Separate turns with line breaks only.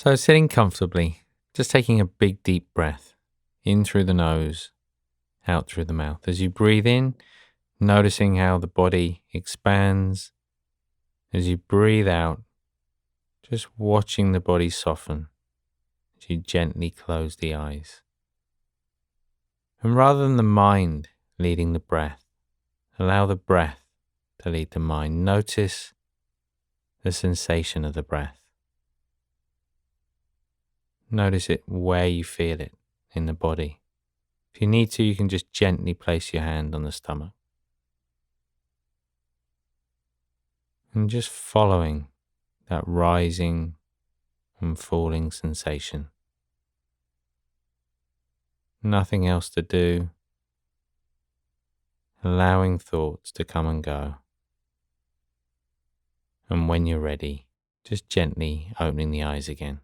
So sitting comfortably, just taking a big deep breath in through the nose, out through the mouth. As you breathe in, noticing how the body expands. As you breathe out, just watching the body soften as you gently close the eyes. And rather than the mind leading the breath, allow the breath to lead the mind. Notice the sensation of the breath. Notice it where you feel it in the body. If you need to, you can just gently place your hand on the stomach. And just following that rising and falling sensation. Nothing else to do. Allowing thoughts to come and go. And when you're ready, just gently opening the eyes again.